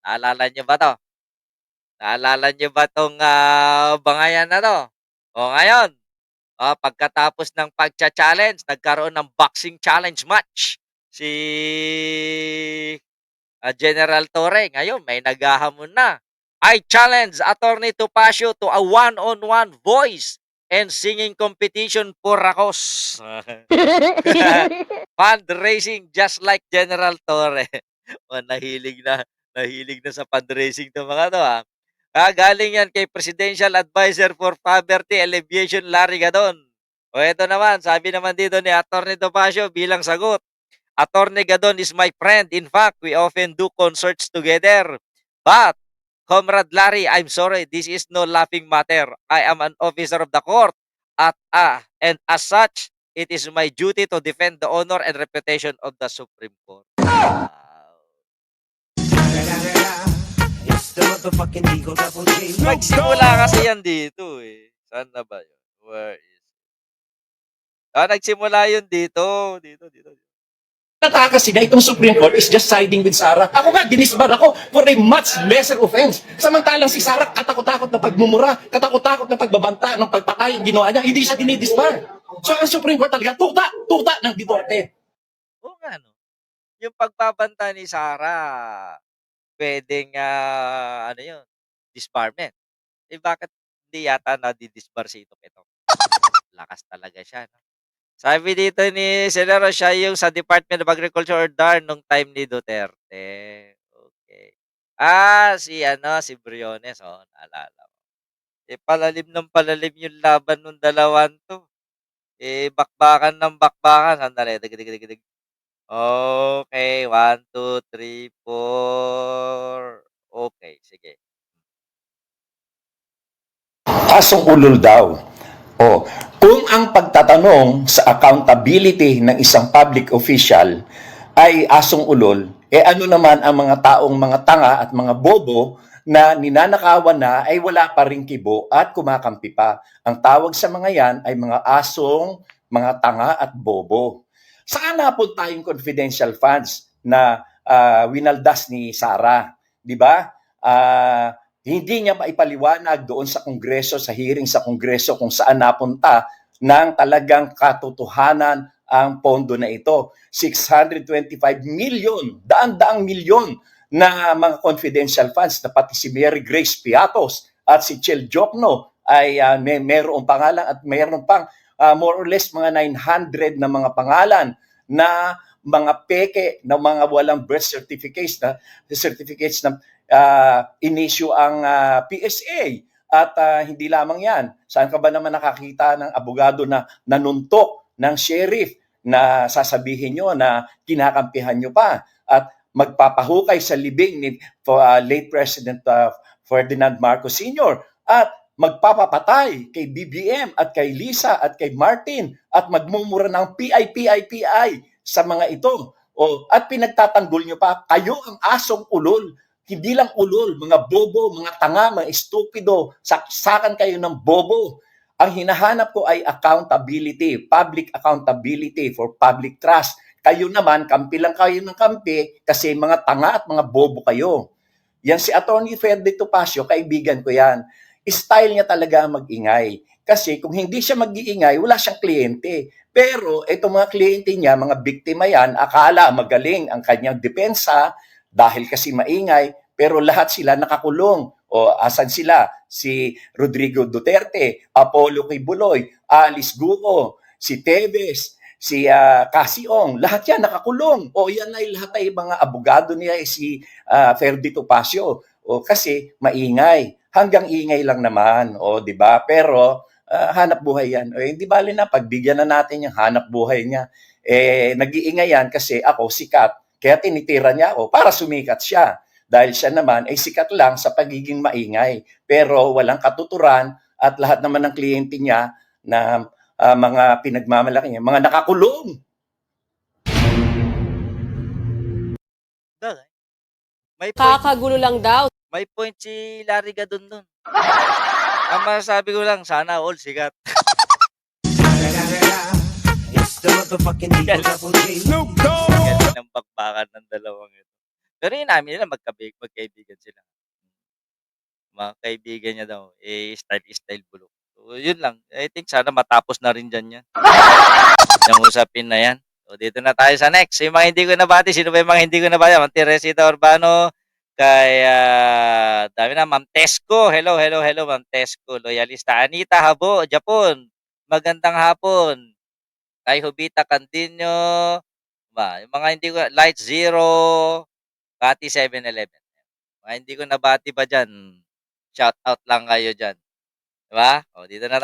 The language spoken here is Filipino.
Naalala niyo ba 'to? Naalala niyo ba 'tong, bangayan na 'to? O ngayon, pagkatapos ng pagcha-challenge, nagkaroon ng boxing challenge match si, General Torre. Ngayon may naghahamon na. I challenge Attorney Topacio to a one-on-one voice and singing competition for Racos. Fundraising just like General Torre. Oh, nahilig na sa fundraising 'tong mga 'to, galing yan kay Presidential Advisor for Poverty Alleviation, Larry Gadon. O eto naman, sabi naman dito ni Attorney Topacio bilang sagot, "Attorney Gadon is my friend. In fact, we often do concerts together. But, Comrade Larry, I'm sorry, this is no laughing matter. I am an officer of the court and as such, it is my duty to defend the honor and reputation of the Supreme Court." Wow. Nagsimula kasi yan dito, eh. Saan na ba yun? Where is nagsimula yun dito. Dito. Nataka sila, itong Supreme Court is just siding with Sarah. Ako nga, dinisbar ako for a much lesser offense. Samantalang si Sarah, katakot-takot na pagmumura, katakot-takot na pagbabanta, ng pagpatay, ginawa niya, hindi siya dinidisbar. So ang Supreme Court talaga, tuta ng Duterte. Oo nga 'no. Yung pagbabanta ni Sarah, puwedeng, ano yun, disbarment. Eh, bakit hindi yata nadi-disbar si Itong-Ito? Lakas talaga siya 'no. Sabi dito ni Senero siya yung sa Department of Agriculture or DAR nung time ni Duterte. Okay. Si ano, si Briones, naalala ko. Eh, palalim ng palalim yung laban nung dalawang 'to. Eh, bakbakan ng bakbakan. Sandali, dig. Okay, 1, 2, 3, 4. Okay, sige. Asong ulol daw. O, kung ang pagtatanong sa accountability ng isang public official ay asong ulol, ano naman ang mga taong mga tanga at mga bobo na ninanakawan na ay wala pa ring kibo at kumakampi pa. Ang tawag sa mga yan ay mga asong, mga tanga at bobo. Saan napunta yung confidential funds na winaldas ni Sarah? Di ba? Hindi niya maipaliwanag doon sa Kongreso, sa hearing sa Kongreso kung saan napunta ng talagang katotohanan ang pondo na ito. 625 million, daan-daang milyon na mga confidential funds na pati si Mary Grace Piatos at si Chel Jokno ay mayroong pangalan at mayroon pang more or less mga 900 na mga pangalan na mga peke na mga walang birth certificates na in-issue ang PSA. At hindi lamang yan. Saan ka ba naman nakakita ng abogado na nanuntok ng sheriff na sasabihin nyo na kinakampihan nyo pa at magpapahukay sa libing ni late President Ferdinand Marcos Sr. at magpapapatay kay BBM at kay Lisa at kay Martin at magmumura ng PI sa mga ito. At pinagtatanggol nyo pa, kayo ang asong ulol. Hindi lang ulol, mga bobo, mga tanga, mga estupido, saksakan kayo ng bobo. Ang hinahanap ko ay accountability, public accountability for public trust. Kayo naman, kampi lang kayo ng kampi kasi mga tanga at mga bobo kayo. Yan si Atty. Ferde Topacio, kaibigan ko yan. Style niya talaga mag-ingay. Kasi kung hindi siya mag-iingay, wala siyang kliyente. Pero itong mga kliyente niya, mga biktima yan, akala magaling ang kanyang depensa dahil kasi maingay, pero lahat sila nakakulong. Asan sila? Si Rodrigo Duterte, Apollo Kibuloy, Alice Guo, si Teves, si Casiong, lahat yan nakakulong. Yan ay lahat ay mga abogado niya, si Ferde Topacio. Kasi maingay. Hanggang ingay lang naman, di ba? Pero hanap buhay yan. Hindi bali na, pagbigyan na natin yung hanap buhay niya. Nag-iingay yan kasi ako sikat. Kaya tinitira niya ako para sumikat siya. Dahil siya naman ay sikat lang sa pagiging maingay. Pero walang katuturan at lahat naman ng kliyente niya na mga pinagmamalaki niya, mga nakakulong. May point, Kakagulo lang daw. may point si Larry Gadon dun. Ang masasabi ko lang, sana all sikat. Galing ng bakbakan ng dalawang ito. Pero inamin nila magkaibigan sila. Mga kaibigan niya daw, style-style bulok. So, yun lang. I think sana matapos na rin diyan 'yan, yang usapin na 'yan. So, dito na tayo sa next, yung mga hindi ko nabati, sino ba yung mga hindi ko nabati? Ma'am Teresita Urbano, kay, dami na, Ma'am Tesco, hello, hello, hello, Ma'am Tesco, loyalista. Anita Habo, Japon, magandang hapon. Kay Jovita Candino, yung mga hindi ko Light Zero, Kati 7-Eleven. Mga hindi ko nabati pa diyan, shout out lang kayo diyan, 'di ba? Oh, dito na